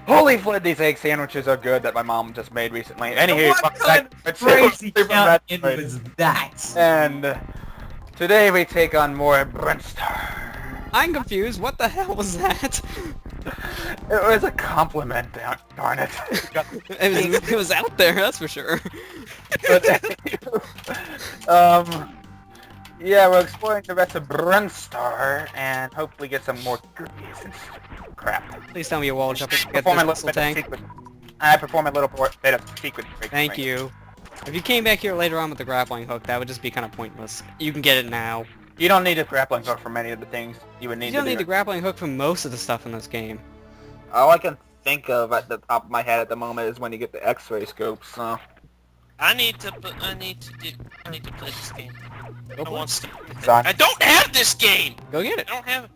Holy flip, these egg sandwiches are good that my mom just made recently. Anywho, What kind of crazy count-in was that? And today we take on more Brinstar. I'm confused. What the hell was that? It was a compliment, darn it. It was out there, that's for sure. Yeah, we're exploring the rest of Brinstar and hopefully get some more goodies and crap. Please tell me you wall jump and get Perform a this little missile bit of tank. secret. I perform a little bit of secret. Thank you. If you came back here later on with the grappling hook, that would just be kind of pointless. You can get it now. You don't need a grappling hook for many of the things you would need. You don't need the grappling hook for most of the stuff in this game. All I can think of at the top of my head at the moment is when you get the X-ray scope. So I need to play this game. I I don't have this game. Go get it. I don't have it.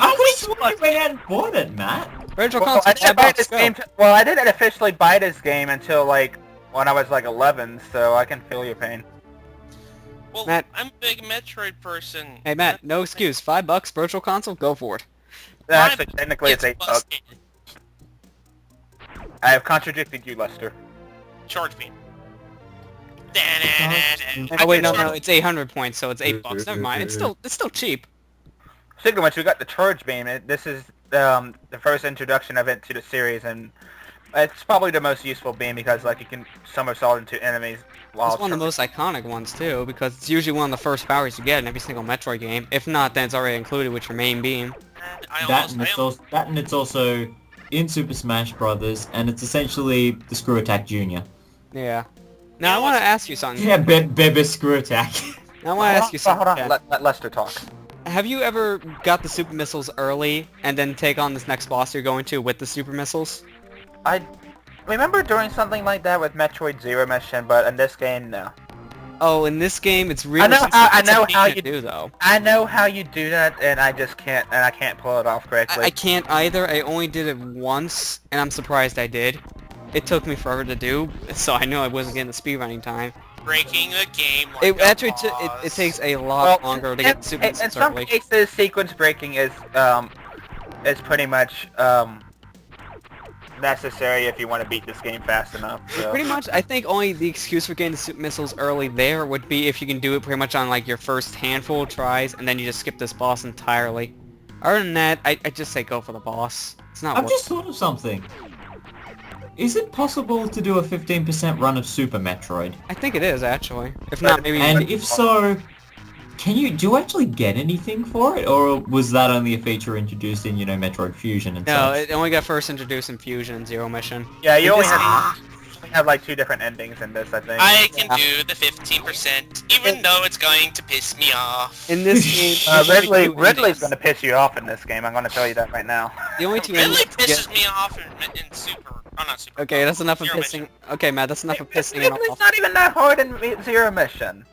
I could've sworn we hadn't bought it, Matt. Virtual Well, console. I didn't buy this game. Well, I didn't officially buy this game until like when I was like 11, so I can feel your pain. Well, Matt. I'm a big Metroid person. Hey Matt, no excuse. $5 virtual console, go for it. Actually, technically it's $8. busted. I have contradicted you, Lester. Charge me. Oh wait, no, it's 800 points, so it's $8. Never mind. It's still cheap. Speaking of which, we got the Charge Beam. This is the first introduction of it to the series, and it's probably the most useful beam because like you can somersault into enemies. It's one of the most iconic ones too, because it's usually one of the first powers you get in every single Metroid game. If not, then it's already included with your main beam. That and it's also in Super Smash Brothers, and it's essentially the Screw Attack Junior. Yeah. Now I want to ask you something. Yeah, Bebe Screw Attack. Now I want to ask you something. Hold on, let Lester talk. Have you ever got the super missiles early and then take on this next boss you're going to with the super missiles? I remember doing something like that with Metroid Zero Mission, but in this game, no. Oh, in this game, it's really I know how you do though. I know how you do that, and I just can't, and I can't pull it off correctly. I can't either. I only did it once, and I'm surprised I did. It took me forever to do, so I knew I wasn't getting the speedrunning time. Breaking the game. Like It actually it takes a lot longer to get the super in missiles some early. cases, sequence breaking is pretty much necessary if you want to beat this game fast enough. So. Pretty much, I think only the excuse for getting the super missiles early there would be if you can do it pretty much on like your first handful of tries, and then you just skip this boss entirely. Other than that, I just say go for the boss. It's not I've worth just thought of something. Is it possible to do a 15% run of Super Metroid? I think it is, actually. If not, maybe... And if so, do you actually get anything for it? Or was that only a feature introduced in, Metroid Fusion and No, such? it only got first introduced in Fusion and Zero Mission. Yeah, you only have like 2 different endings in this, I think. I can do the 15%, even though it's going to piss me off. In this game... there's only 2 Ridley's endings. gonna piss you off in this game, I'm gonna tell you that right now. The only 2 Ridley endings... pisses me off in Super. Oh, not Super. Okay, that's enough of Zero pissing... Mission. Okay, Matt, that's enough of pissing it Ridley's off. not even that hard in Zero Mission.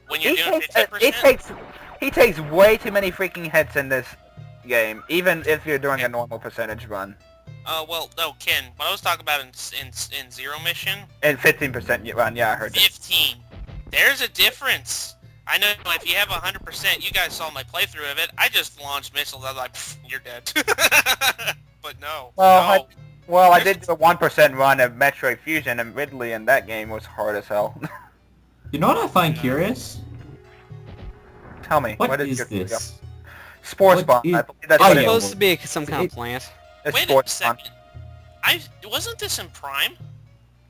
When you're doing He 15%? takes way too many freaking hits in this game, even if you're doing a normal percentage run. Well, no, Ken. What I was talking about in Zero Mission, And 15% run, yeah, I heard that. 15. There's a difference. I know if you have 100%, you guys saw my playthrough of it. I just launched missiles. I was like, you're dead. But no. Well, no. I did do a 1% run of Metroid Fusion, and Ridley in that game was hard as hell. You know what I find curious? Tell me, What is is your this? Spore What Spawn? is- I believe that's Oh, what It's it yeah. is. supposed to be some kind of plant. It's Wait Spore a Spawn. second. Wasn't this in Prime?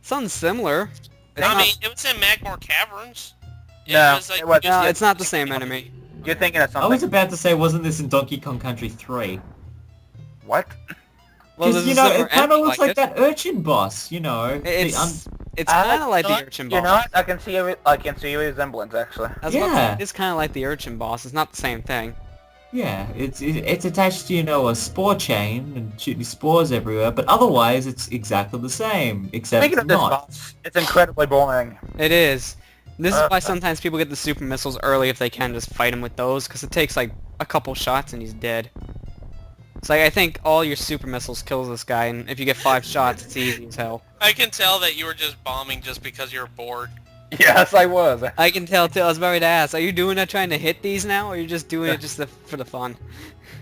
Something similar. It's I not, mean, it was in Magmore Caverns. No, was like, it was- no, it's not the same enemy. You're thinking of I was something. about to say, wasn't this in Donkey Kong Country 3? What? Well, Because, there's a similar it kind of enemy looks like it. that urchin boss, It's kind of like the urchin boss. You know what? I can see a resemblance, actually. I was about to say, Yeah. it's kind of like the urchin boss. It's not the same thing. Yeah, it's attached to, a spore chain and shooting spores everywhere, but otherwise it's exactly the same, except Speaking it's of this not. boss, it's incredibly boring. It is. This is why sometimes people get the super missiles early if they can just fight him with those, because it takes like a couple shots and he's dead. It's like, I think all your super missiles kills this guy, and if you get 5 shots, it's easy as hell. I can tell that you were just bombing just because you were bored. Yes, I was. I can tell too. I was about to ask, are you doing that trying to hit these now, or are you just doing it just for the fun?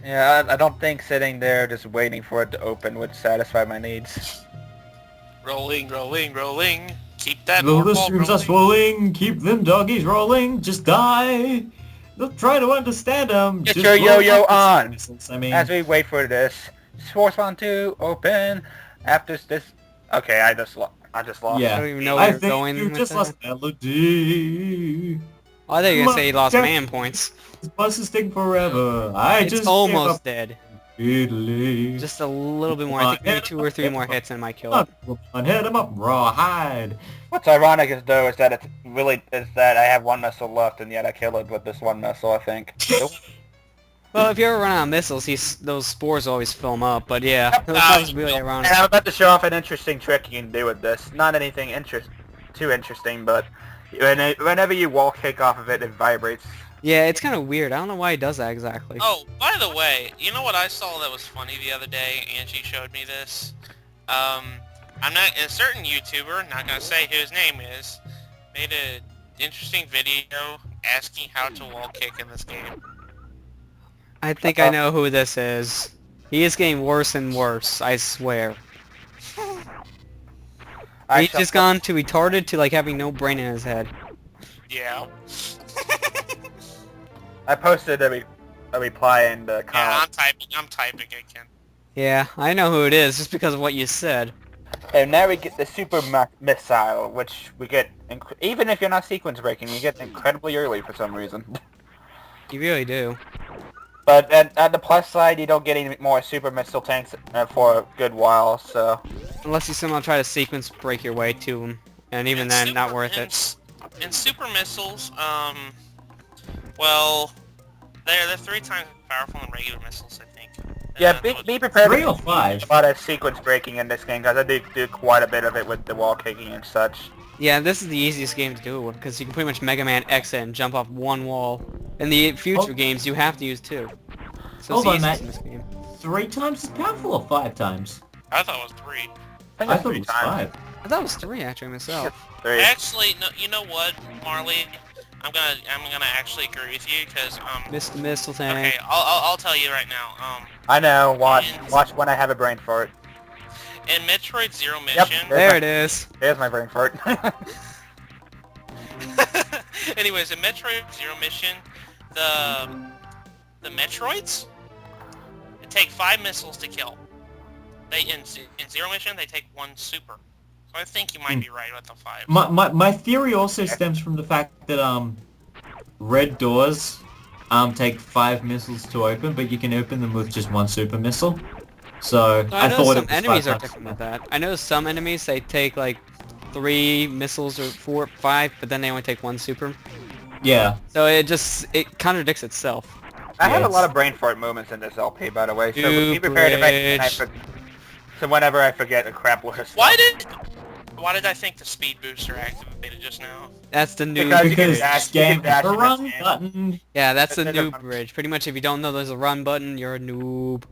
Yeah, I don't think sitting there just waiting for it to open would satisfy my needs. Rolling, rolling, rolling. Keep that Though the ball streams are rolling. swelling, keep them doggies rolling, just die. Don't try to understand them. Get just your blow yo-yo up the on. missiles, I mean, As we wait for this, Sports on 2 open. After this, okay, I just lost. I yeah. don't even know where I you're think going you with just that. lost melody. Oh, I thought you were gonna say you lost Jack- man points. This bus is taking forever. I It's just almost dead. Italy. Just a little bit more. I think maybe 2 or 3 more hits and I might kill it. On head him up, rawhide. What's ironic is though is that I have one missile left and yet I kill it with this one missile. I think. Well, if you ever run out of missiles, those spores always fill them up. But yeah, that was really ironic. And I'm about to show off an interesting trick you can do with this. Not anything too interesting, but whenever you wall kick off of it, it vibrates. Yeah, it's kind of weird. I don't know why he does that exactly. Oh, by the way, you know what I saw that was funny the other day? Angie showed me this. I'm not a certain YouTuber, not gonna say who his name is, made an interesting video asking how to wall kick in this game. I think I know who this is. He is getting worse and worse, I swear. He's just gone too retarded to like having no brain in his head. Yeah. I posted a reply in the Yeah, comments. I'm typing again. Yeah, I know who it is just because of what you said. And now we get the Super Missile, which we get, even if you're not sequence breaking, you get incredibly early for some reason. You really do. But at the plus side, you don't get any more Super Missile tanks for a good while, so... Unless you somehow try to sequence break your way to them. And even then, not worth it. In Super Missiles, well, they're 3 times powerful than regular missiles, I think. Yeah, be prepared 3 or 5. a lot of sequence breaking in this game, because I do quite a bit of it with the wall kicking and such. Yeah, this is the easiest game to do it with, because you can pretty much Mega Man X it and jump off one wall. In the future games, you have to use 2. So Hold on, it's Matt. easiest in this game. 3 times as powerful or 5 times? I thought it was 3. I think I it's thought 3 it was times. 5. I thought it was 3 actually myself. 3. Actually, no, you know what, Marley? I'm gonna actually agree with you, because, Missed the missile tank. okay, I'll tell you right now, I know, watch when I have a brain fart. in Metroid Zero Yep. Mission, There it is. There's my brain fart. anyways, in Metroid Zero Mission, the Metroids, they take 5 missiles to kill. In Zero Mission, they take 1 super. So I think you might be right with the 5. My theory also stems from the fact that red doors take 5 missiles to open, but you can open them with just 1 super missile. So I I know thought some it was enemies 5 are times. different with that. I know some enemies, they take like 3 missiles or 4 or 5, but then they only take 1 super. Yeah. So it contradicts itself. I have a Yes. lot of brain fart moments in this LP, by the way, so New be prepared bridge. so whenever I forget a crap list. Why did I think the speed booster activated just now? That's the new Because you can Because dash- this game you can dash has a in run this game. button. Yeah, that's the There's a noob run- bridge. Pretty much if you don't know there's a run button, you're a noob.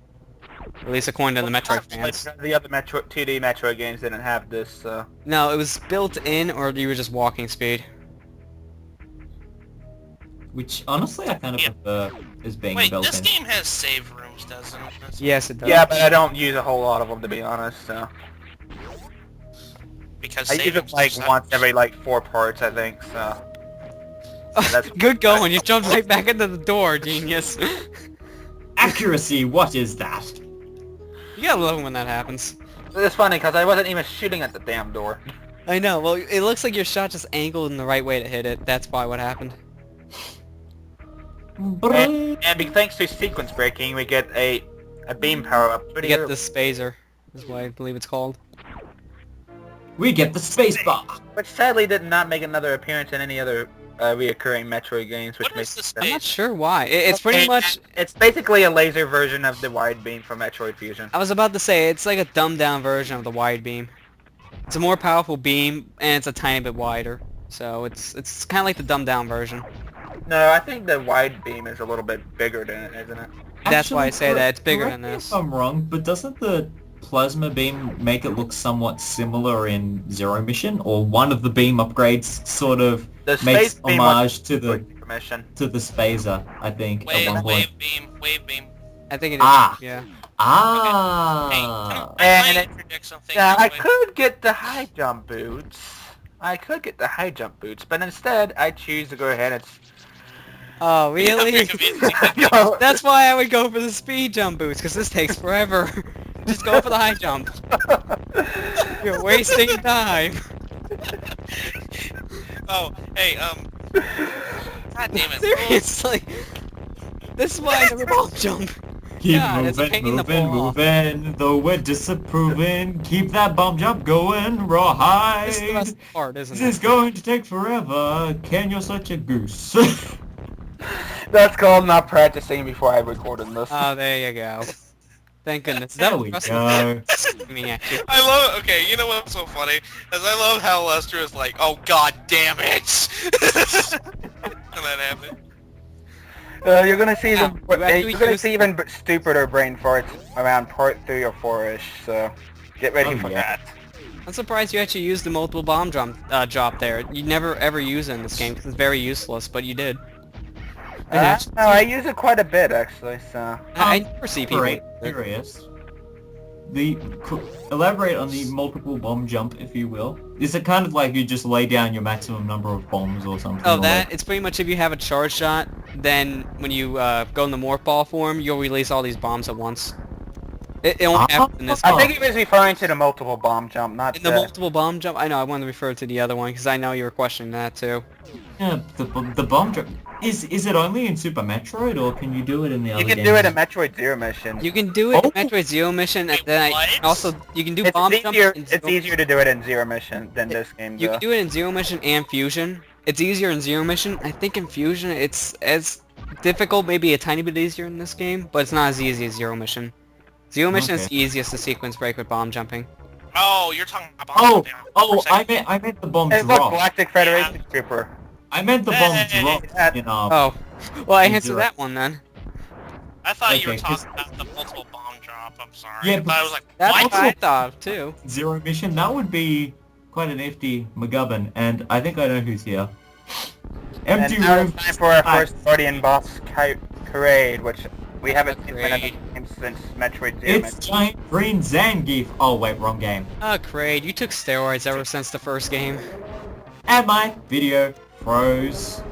At least according to the Metroid fans. The other 2D Metroid games didn't have this, so... No, it was built in or you were just walking speed. Which honestly I kind of Yeah. prefer as being Wait, built this in. game has save rooms, doesn't it? Yes, it does. Yeah, but I don't use a whole lot of them, to be honest, so... Because I save use it rooms like suck. once every like 4 parts, I think, so... that's- Good going. You jumped right back into the door, genius. Accuracy, what is that? You gotta love when that happens. It's funny, because I wasn't even shooting at the damn door. I know. Well, it looks like your shot just angled in the right way to hit it. That's probably what happened. And thanks to sequence breaking, we get a beam power-up You pretty get early. the spacer. Is what I believe it's called. We get the space bar. Which sadly did not make another appearance in any other reoccurring Metroid games, which What makes is the I'm space? not sure why. It's pretty much... It's basically a laser version of the wide beam from Metroid Fusion. I was about to say, it's like a dumbed down version of the wide beam. It's a more powerful beam, and it's a tiny bit wider. So it's kind of like the dumbed down version. No, I think the wide beam is a little bit bigger than it, isn't it? That's why I say correct- that, it's bigger correct than me this. If I'm wrong, but doesn't the plasma beam make it look somewhat similar in Zero Mission, or one of the beam upgrades sort of The makes space beam was homage to the mission. Spacer, I think, at one point. Wave beam. I think it is. Ah. Yeah. Hey, Ah! And can I interject something? Yeah, I real quick? could get the high jump boots. But instead I choose to go ahead and... Oh, really? Very convincing. Go- That's why I would go for the speed jump boots, because this takes forever. Just go for the high jump. You're wasting time. Oh, hey, God damn it. Seriously. This is why I never bomb jump. Keep God, it's a pain in the moving, ball. moving, though we're disapproving. Keep that bomb jump going, rawhide. This is the best part, isn't This is it? going to take forever. Ken, you're such a goose. That's called not practicing before I recorded this. Oh, there you go. Thank goodness. There That we was go. me at you. I love, okay, you know what's so funny? Is I love how Lester is like, oh god damn it! And that happened. You're gonna see Yeah, even you actually you're gonna use- see even stupider brain farts around part 3 or 4ish. So get ready Oh, for yeah. that. I'm surprised you actually used the multiple bomb drop there. You never ever use it in this game because it's very useless, but you did. No, I use it quite a bit actually. So I never see people. Great, curious. Elaborate on the multiple bomb jump, if you will. Is it kind of like you just lay down your maximum number of bombs or something? Oh, or that, like- it's pretty much if you have a charge shot, then when you go in the morph ball form, you'll release all these bombs at once. It only happens in this I game. think he was referring to the multiple bomb jump, not In the multiple bomb jump, I know, I wanted to refer to the other one, because I know you were questioning that too. Yeah, the bomb jump. Is it only in Super Metroid, or can you do it in the other You can games? do it in Metroid Zero Mission. You can do it in Oh. Metroid Zero Mission, and Wait, then what? also, you can do It's bomb jump easier. in It's Zero easier to do it in Zero Mission than this game. You though. can do it in Zero Mission and Fusion. It's easier in Zero Mission. I think in Fusion it's as difficult, maybe a tiny bit easier in this game, but it's not as easy as Zero Mission. Zero Mission is Okay. the easiest to sequence break with bomb jumping. Oh, you're talking about Oh, bomb jumping. I meant the bomb Hey, look, drop. Galactic Federation Trooper. I meant the bomb Hey. drop in Oh, well I In answered Zero. that one then. I thought you were Okay, 'cause- talking about the multiple bomb drop. I'm sorry. Yeah, I thought I was like, That's what? what I thought too. Zero Mission. That would be quite a nifty McGubbin, and I think I know who's here. Empty And now room. it's time for our Ah. first Guardian boss, Parade, which we haven't seen in Parade. a game since Metroid Zero It's Mission. giant green Zangief. Oh wait, wrong game. Oh, Kraid, you took steroids ever since the first game. And my video froze.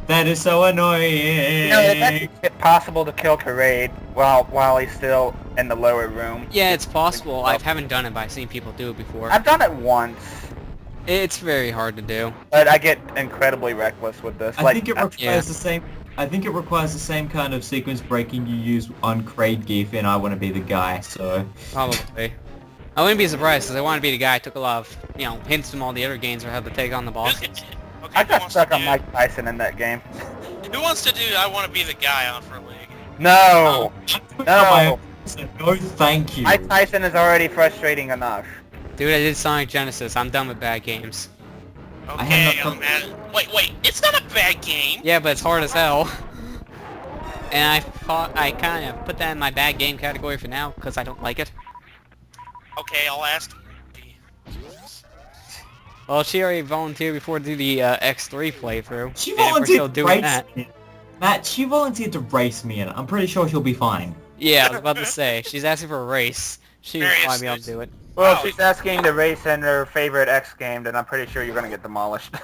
That is so annoying. You know, it's actually possible to kill Parade while he's still in the lower room. Yeah, it's possible. I haven't done it, but I've seen people do it before. I've done it once, It's very hard to do. but I get incredibly reckless with this. I think it requires yeah. the same. I think it requires the same kind of sequence breaking you use on Kraid Geef in I Want to Be the Guy. So Probably. I wouldn't be surprised, because I want to be the guy. I took a lot of, hints from all the other games or how to take on the bosses. Okay, I who got wants stuck to on do- Mike Tyson in that game. Who wants to do I Want to Be the Guy on for a league? No! no, no, thank you. Mike Tyson is already frustrating enough. Dude, I did Sonic Genesis. I'm done with bad games. I have Okay, not- man. Wait, it's not a bad game. Yeah, but it's hard as hell. And I kind of put that in my bad game category for now, because I don't like it. Okay, I'll ask. Well, she already volunteered before to do the X3 playthrough. She and we're volunteered still to doing race that. me. Matt, she volunteered to race me, and I'm pretty sure she'll be fine. Yeah, I was about to say. She's asking for a race. She'll Various probably be able to things. do it. Well, Oh. if she's asking to race in her favorite X game, then I'm pretty sure you're gonna get demolished.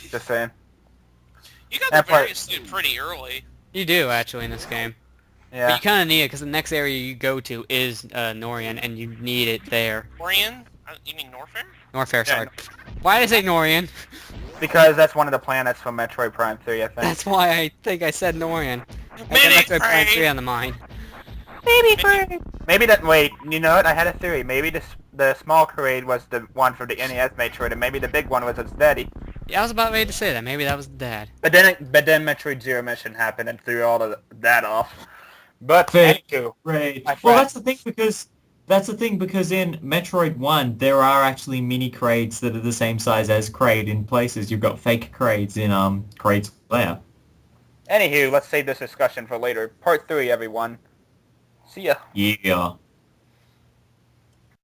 Just saying. You got That the part- various suit pretty early. You do, actually, in this game. But Yeah. you kind of need it, because the next area you go to is Norian, and you need it there. Orion? You mean Norfair? Norfair, Yeah, sorry. Why did I say Norian? Because that's one of the planets from Metroid Prime 3, I think. That's why I think I said Norian. I got Mini Metroid Prime 3 Prime! on the mind. Maybe that. Wait, you know what? I had a theory. Maybe the small Parade was the one for the NES Metroid, and maybe the big one was its daddy. Yeah, I was about ready to say that. Maybe that was Dad. But then Metroid Zero Mission happened and threw all of that off. But Fake. anywho, Right. My Well, friend. that's the thing because in Metroid 1 there are actually mini Kraids that are the same size as Kraid in places. You've got fake Kraids in Kraid's Lair. anywho, let's save this discussion for later. Part 3, everyone. See ya. Yeah.